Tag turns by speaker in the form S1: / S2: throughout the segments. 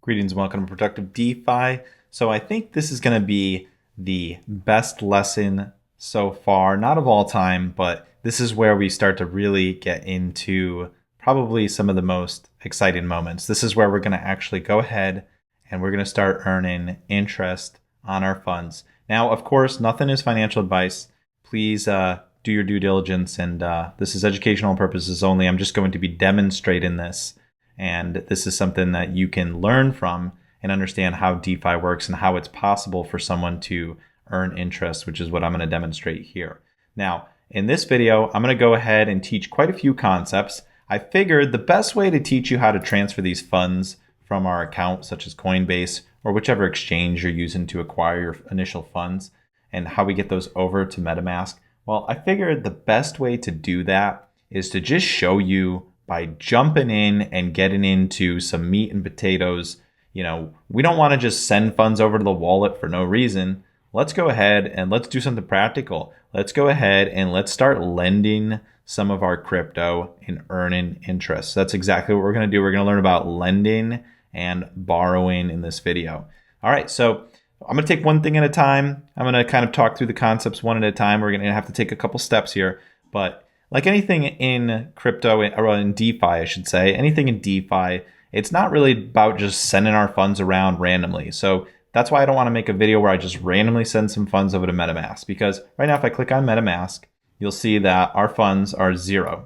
S1: Greetings and welcome to Productive DeFi. So I think this is going to be the best lesson so far, not of all time, but this is where we start to really get into probably some of the most exciting moments. This is where we're going to actually go ahead and we're going to start earning interest on our funds. Now, of course, nothing is financial advice. Please do your due diligence, and this is educational purposes only. I'm just going to be demonstrating this. And this is something that you can learn from and understand how DeFi works and how it's possible for someone to earn interest, which is what I'm going to demonstrate here. Now, in this video, I'm going to go ahead and teach quite a few concepts. I figured the best way to teach you how to transfer these funds from our account, such as Coinbase or whichever exchange you're using to acquire your initial funds, and how we get those over to MetaMask. Well, I figured the best way to do that is to just show you by jumping in and getting into some meat and potatoes. You know, we don't want to just send funds over to the wallet for no reason. Let's go ahead and let's do something practical. Let's go ahead and let's start lending some of our crypto and earning interest. That's exactly what we're going to do. We're going to learn about lending and borrowing in this video. All right, so I'm going to take one thing at a time. I'm going to kind of talk through the concepts one at a time. We're going to have to take a couple steps here, but like anything in crypto, or in DeFi, I should say, anything in DeFi, it's not really about just sending our funds around randomly. So that's why I don't want to make a video where I just randomly send some funds over to MetaMask, because right now if I click on MetaMask, you'll see that our funds are zero.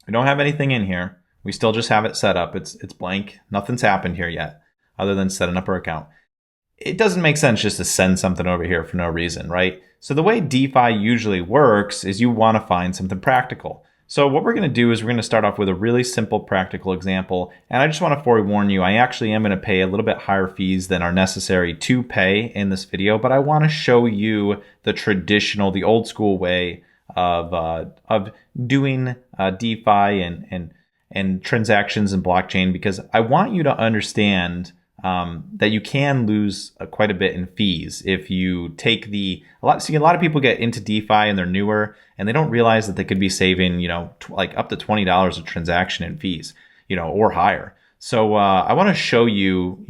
S1: We don't have anything in here. We still just have it set up. It's blank. Nothing's happened here yet other than setting up our account. It doesn't make sense just to send something over here for no reason, right? So the way DeFi usually works is you want to find something practical. So what we're going to do is we're going to start off with a really simple practical example. And I just want to forewarn you, I actually am going to pay a little bit higher fees than are necessary to pay in this video, but I want to show you the traditional, the old school way of doing DeFi and transactions in blockchain, because I want you to understand that you can lose quite a bit in fees if you take a lot of people get into DeFi and they're newer and they don't realize that they could be saving, like up to $20 a transaction in fees, or higher. So I want to show you,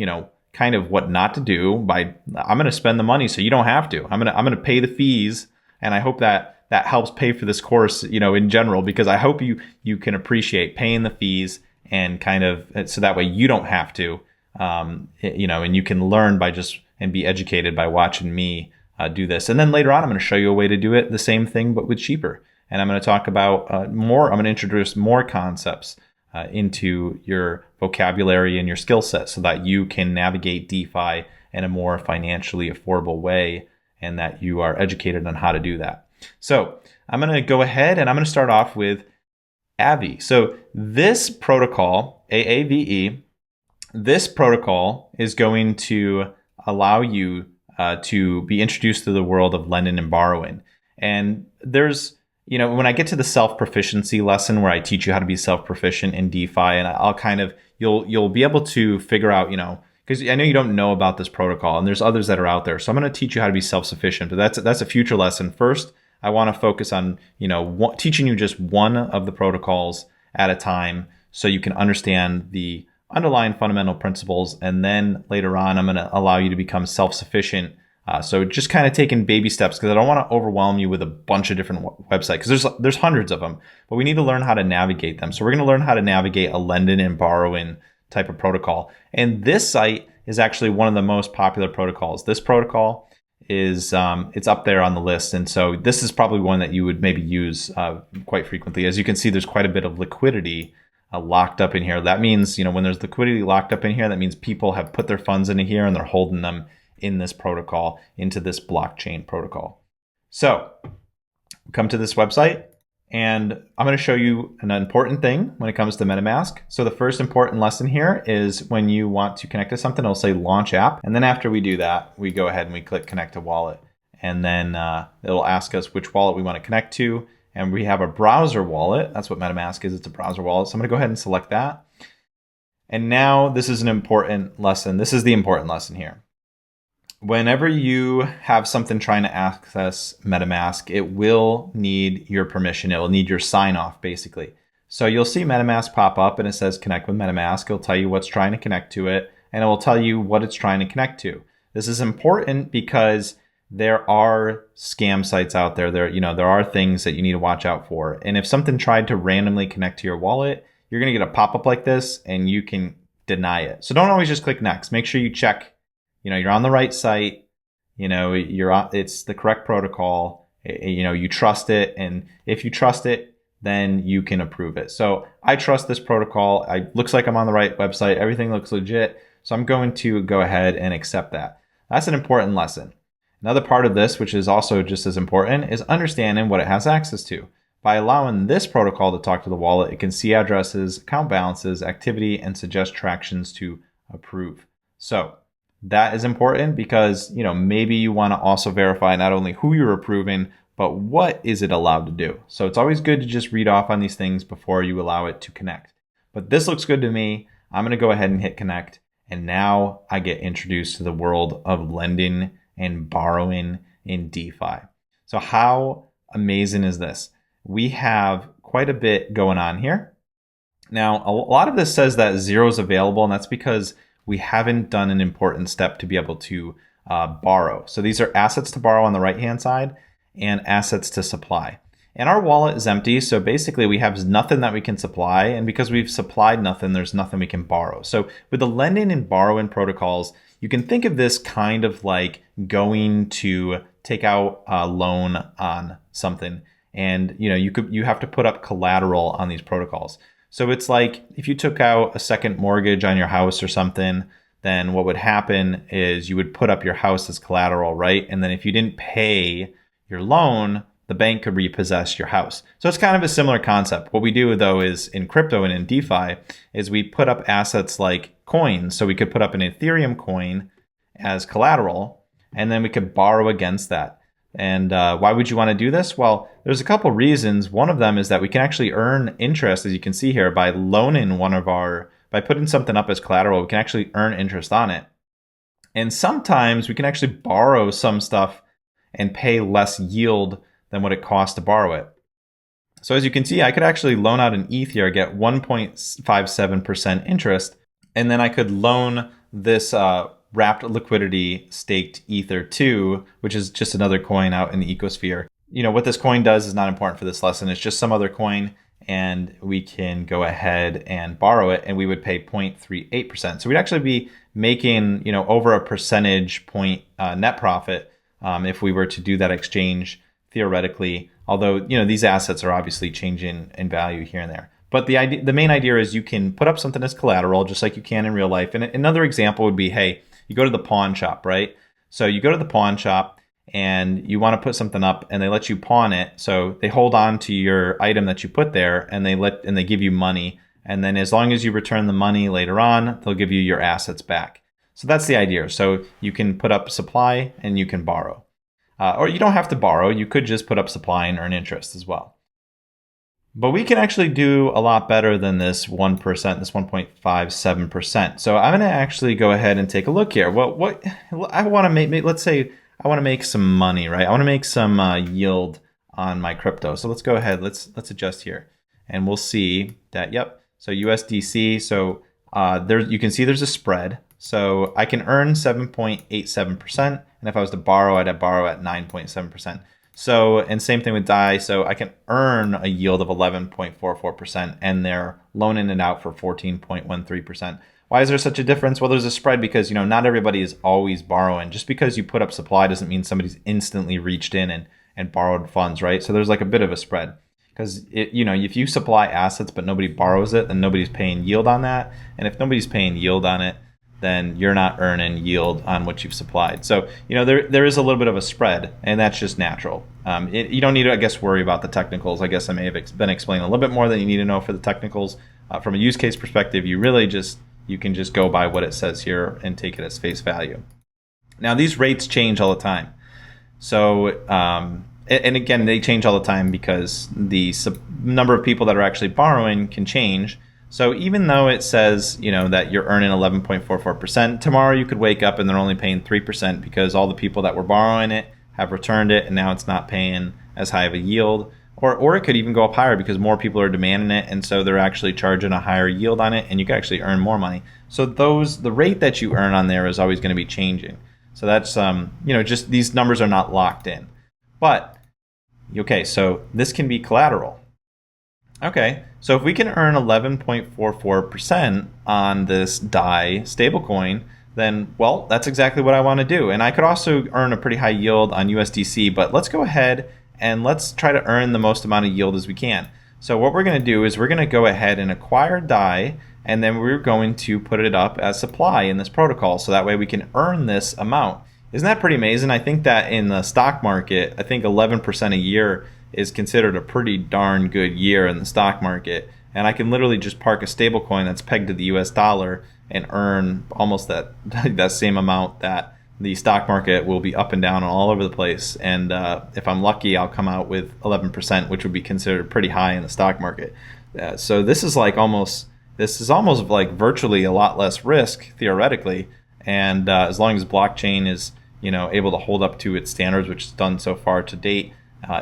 S1: kind of what not to do I'm going to spend the money so you don't have to. I'm going to pay the fees, and I hope that helps pay for this course, in general, because I hope you can appreciate paying the fees and kind of so that way you don't have to. And you can learn and be educated by watching me do this. And then later on, I'm going to show you a way to do it the same thing, but with cheaper. And I'm going to talk about I'm going to introduce more concepts into your vocabulary and your skill set so that you can navigate DeFi in a more financially affordable way and that you are educated on how to do that. So I'm going to go ahead and I'm going to start off with AVE. So this protocol, AAVE, this protocol is going to allow you to be introduced to the world of lending and borrowing. And there's, when I get to the self-proficiency lesson where I teach you how to be self-proficient in DeFi, and I'll kind of, you'll be able to figure out, because I know you don't know about this protocol and there's others that are out there. So I'm going to teach you how to be self-sufficient, but that's a future lesson. First, I want to focus on, teaching you just one of the protocols at a time so you can understand the underlying fundamental principles, and then later on I'm going to allow you to become self-sufficient. So just kind of taking baby steps, because I don't want to overwhelm you with a bunch of different websites, because there's hundreds of them, but we need to learn how to navigate them. So we're going to learn how to navigate a lending and borrowing type of protocol. And this site is actually one of the most popular protocols. This protocol is it's up there on the list, and so this is probably one that you would maybe use quite frequently. As you can see, there's quite a bit of liquidity locked up in here. That means, when there's liquidity locked up in here, that means people have put their funds into here and they're holding them in this protocol, into this blockchain protocol. So come to this website, and I'm going to show you an important thing when it comes to MetaMask. So the first important lesson here is when you want to connect to something, it'll say launch app. And then after we do that, we go ahead and we click connect to wallet. And then it'll ask us which wallet we want to connect to. And we have a browser wallet. That's what MetaMask is. It's a browser wallet. So I'm going to go ahead and select that. And now this is an important lesson. This is the important lesson here. Whenever you have something trying to access MetaMask, it will need your permission. It will need your sign off, basically. So you'll see MetaMask pop up and it says connect with MetaMask. It'll tell you what's trying to connect to it. and it will tell you what it's trying to connect to. This is important because there are scam sites out there. There are things that you need to watch out for. And if something tried to randomly connect to your wallet, you're going to get a pop-up like this and you can deny it. So don't always just click next. Make sure you check, you're on the right site, it's the correct protocol, you trust it. And if you trust it, then you can approve it. So I trust this protocol. Looks like I'm on the right website. Everything looks legit. So I'm going to go ahead and accept that. That's an important lesson. Another part of this, which is also just as important, is understanding what it has access to. By allowing this protocol to talk to the wallet, it can see addresses, account balances, activity, and suggest tractions to approve. So that is important because, maybe you want to also verify not only who you're approving, but what is it allowed to do. So it's always good to just read off on these things before you allow it to connect. But this looks good to me. I'm going to go ahead and hit connect. And now I get introduced to the world of lending and borrowing in DeFi. So how amazing is this? We have quite a bit going on here. Now, a lot of this says that zero is available, and that's because we haven't done an important step to be able to borrow. So these are assets to borrow on the right-hand side and assets to supply. And our wallet is empty, so basically we have nothing that we can supply, and because we've supplied nothing, there's nothing we can borrow. So with the lending and borrowing protocols, you can think of this kind of like going to take out a loan on something, and you have to put up collateral on these protocols. So it's like if you took out a second mortgage on your house or something, then what would happen is you would put up your house as collateral, right? And then if you didn't pay your loan, the bank could repossess your house. So it's kind of a similar concept. What we do though is in crypto and in DeFi is we put up assets like coins. So we could put up an Ethereum coin as collateral, and then we could borrow against that. And why would you want to do this? Well, there's a couple reasons. One of them is that we can actually earn interest, as you can see here, by loaning by putting something up as collateral, we can actually earn interest on it. And sometimes we can actually borrow some stuff and pay less yield than what it costs to borrow it. So as you can see, I could actually loan out an ETH here, get 1.57% interest, and then I could loan this wrapped liquidity staked Ether 2, which is just another coin out in the ecosphere. What this coin does is not important for this lesson. It's just some other coin, and we can go ahead and borrow it, and we would pay 0.38%. So we'd actually be making, over a percentage point net profit if we were to do that exchange theoretically, although, these assets are obviously changing in value here and there. But the main idea is you can put up something as collateral, just like you can in real life. And another example would be, hey, you go to the pawn shop, right? So you go to the pawn shop and you want to put something up and they let you pawn it. So they hold on to your item that you put there and they give you money. And then as long as you return the money later on, they'll give you your assets back. So that's the idea. So you can put up supply and you can borrow. Or you don't have to borrow. You could just put up supply and earn interest as well. But we can actually do a lot better than this 1%, this 1.57%. So I'm going to actually go ahead and take a look here. Well, what I want to make, let's say I want to make some money, right? I want to make some yield on my crypto. So let's go ahead. Let's adjust here, and we'll see that. Yep. So USDC. So there you can see there's a spread. So I can earn 7.87%, and if I was to borrow, I'd borrow at 9.7%. So, and same thing with DAI. So I can earn a yield of 11.44%, and they're loaning it out for 14.13%. Why is there such a difference? Well, there's a spread because, not everybody is always borrowing. Just because you put up supply doesn't mean somebody's instantly reached in and borrowed funds, right? So there's like a bit of a spread. Because, if you supply assets but nobody borrows it, then nobody's paying yield on that. And if nobody's paying yield on it, then you're not earning yield on what you've supplied. So, there is a little bit of a spread, and that's just natural. You don't need to, I guess, worry about the technicals. I guess I may have been explaining a little bit more than you need to know for the technicals. From a use case perspective, you can just go by what it says here and take it as face value. Now, these rates change all the time. So, and again, they change all the time because the number of people that are actually borrowing can change. So even though it says, that you're earning 11.44%, tomorrow you could wake up and they're only paying 3% because all the people that were borrowing it have returned it and now it's not paying as high of a yield. Or it could even go up higher because more people are demanding it, and so they're actually charging a higher yield on it, and you can actually earn more money. So the rate that you earn on there is always going to be changing. So that's just these numbers are not locked in. But okay, so this can be collateral. Okay, so if we can earn 11.44% on this DAI stablecoin, then, well, that's exactly what I want to do. And I could also earn a pretty high yield on USDC, but let's go ahead and let's try to earn the most amount of yield as we can. So what we're going to do is we're going to go ahead and acquire DAI, and then we're going to put it up as supply in this protocol, so that way we can earn this amount. Isn't that pretty amazing? I think that in the stock market, I think 11% a year is considered a pretty darn good year in the stock market. And I can literally just park a stable coin that's pegged to the US dollar and earn almost that same amount that the stock market will be up and down all over the place. And if I'm lucky, I'll come out with 11%, which would be considered pretty high in the stock market. So this is almost like virtually a lot less risk theoretically. And as long as blockchain is able to hold up to its standards, which is done so far to date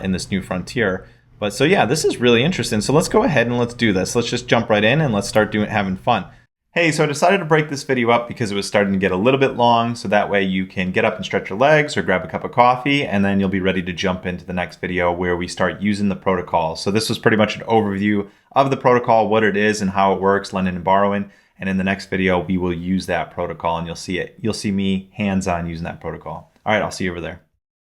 S1: in this new frontier. But so yeah, this is really interesting. So let's go ahead and let's do this. Let's just jump right in and let's start having fun. Hey, so I decided to break this video up because it was starting to get a little bit long, so that way you can get up and stretch your legs or grab a cup of coffee, and then you'll be ready to jump into the next video where we start using the protocol. So this was pretty much an overview of the protocol, what it is and how it works, lending and borrowing. And in the next video, we will use that protocol and you'll see it. You'll see me hands-on using that protocol. All right, I'll see you over there.